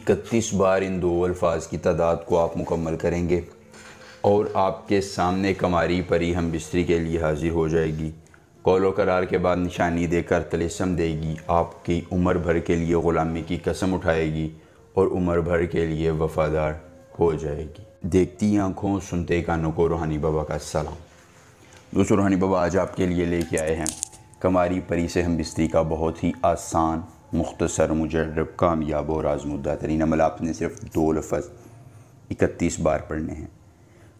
31 बार इन दो अल्फाज की तादाद को आप मुकम्मल करेंगे और आपके सामने कमारी परी हम बिस्तरी के लिए हाजिर हो जाएगी। कौलो करार के बाद निशानी देकर तलिस्म देगी, आपकी उम्र भर के लिए ग़ुलामी की कसम उठाएगी और उम्र भर के लिए वफ़ादार हो जाएगी। देखती आँखों सुनते कानों को रूहानी बाबा का सलाम। दोस्तों, रूहानी बाबा आज आपके लिए लेके आए हैं कमारी परी से हम बिस्तरी का बहुत ही आसान, मुख्तसर, मुजर्रब, कामयाब और आज़मूदा तरीन अमल। आपने सिर्फ 2 लफ्ज़ 31 बार पढ़ने हैं।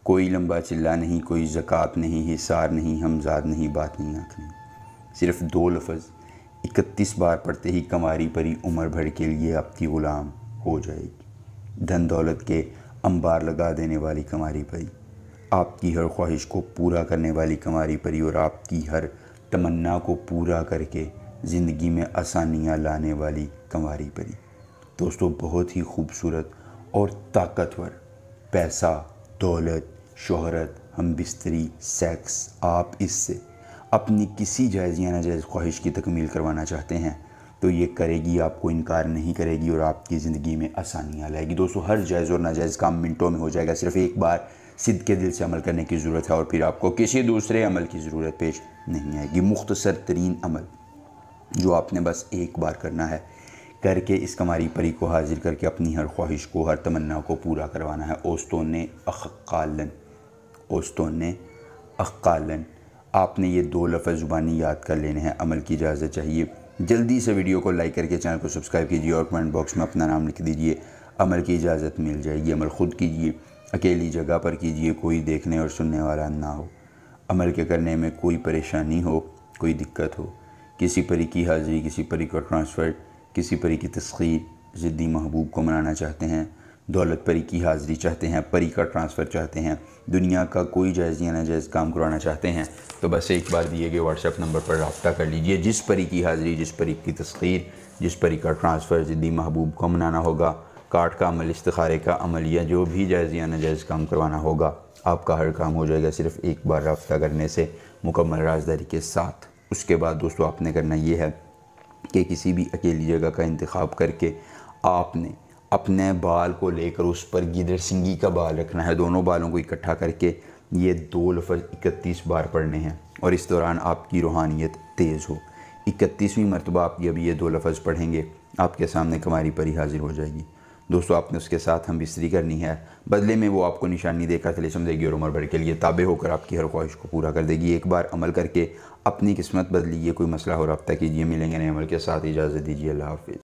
कोई लंबा चिल्ला नहीं, कोई ज़कात नहीं, हिसार नहीं, हमजाद नहीं, बात नहीं, आँख नहीं। सिर्फ 2 लफ्ज़ 31 बार पढ़ते ही कमारी परी उम्र भर के लिए आपकी ग़ुलाम हो जाएगी। धन दौलत के अंबार लगा देने वाली कमारी परी, आपकी हर ख्वाहिश को पूरा करने वाली कमारी परी और आपकी हर तमन्ना को पूरा करके ज़िंदगी में आसानियाँ लाने वाली कमारी परी। दोस्तों, बहुत ही खूबसूरत और ताकतवर, पैसा, दौलत, शोहरत, हम बिस्तरी, सेक्स, आप इससे अपनी किसी जायज़ या नाजायज़ ख्वाहिश की तकमील करवाना चाहते हैं तो ये करेगी, आपको इनकार नहीं करेगी और आपकी ज़िंदगी में आसानियाँ लाएगी। दोस्तों, हर जायज़ और नाजायज़ काम मिनटों में हो जाएगा। सिर्फ एक बार सिद्ध के दिल से अमल करने की ज़रूरत है और फिर आपको किसी दूसरे अमल की ज़रूरत पेश नहीं आएगी। मुख्तसर तरीन अमल जो आपने बस एक बार करना है, करके इस कमारी परी को हाजिर करके अपनी हर ख्वाहिश को, हर तमन्ना को पूरा करवाना है। ओस्तोने अख्कालन, ओस्तोने अख्कालन, आपने ये 2 लफ्ज़ ज़ुबानी याद कर लेने हैं। अमल की इजाज़त चाहिए। जल्दी से वीडियो को लाइक करके चैनल को सब्सक्राइब कीजिए और कमेंट बॉक्स में अपना नाम लिख दीजिए। अमल की इजाज़त मिल जाएगी। अमल ख़ुद कीजिए, अकेली जगह पर कीजिए, कोई देखने और सुनने वाला ना हो। अमल के करने में कोई परेशानी हो, कोई दिक्कत हो, किसी परी की हाज़िरी, किसी परी का ट्रांसफ़र, किसी परी की तस्खीर, ज़िद्दी महबूब को मनाना चाहते हैं, दौलत परी की हाज़िरी चाहते हैं, परी का ट्रांसफ़र चाहते हैं, दुनिया का कोई जायज़ या नाजायज़ काम करवाना चाहते हैं तो बस एक बार दिए गए व्हाट्सएप नंबर पर रब्ता कर लीजिए। जिस परी की हाज़िरी, जिस परी की तस्खीर, जिस परी का ट्रांसफ़र, ज़िद्दी महबूब को मनाना होगा, कार्ड का अमल, इस्तिखारे का अमल या जो भी जायज़ या नाजायज़ काम करवाना होगा, आपका हर काम हो जाएगा सिर्फ़ एक बार रब्ता करने से, मुकम्मल राज़दारी के साथ। उसके बाद दोस्तों, आपने करना ये है कि किसी भी अकेली जगह का इंतखाब करके आपने अपने बाल को लेकर उस पर गिदड़ सिंगी का बाल रखना है। दोनों बालों को इकट्ठा करके ये 2 लफ्ज़ 31 बार पढ़ने हैं और इस दौरान आपकी रूहानियत तेज़ हो। 31वीं मरतबा आप जब ये 2 लफ्ज़ पढ़ेंगे, आपके सामने कमारी परी हाजिर हो जाएगी। दोस्तों, आपने उसके साथ हम बिस्तरी करनी है। बदले में वो आपको निशानी देकर तलिस्म देगी और उम्र भर के लिए ताबे होकर आपकी हर ख्वाहिश को पूरा कर देगी। एक बार अमल करके अपनी किस्मत बदलिए। कोई मसला हो रब्ता कीजिए। मिलेंगे नए अमल के साथ। इजाज़त दीजिए। अल्लाह हाफ़िज़।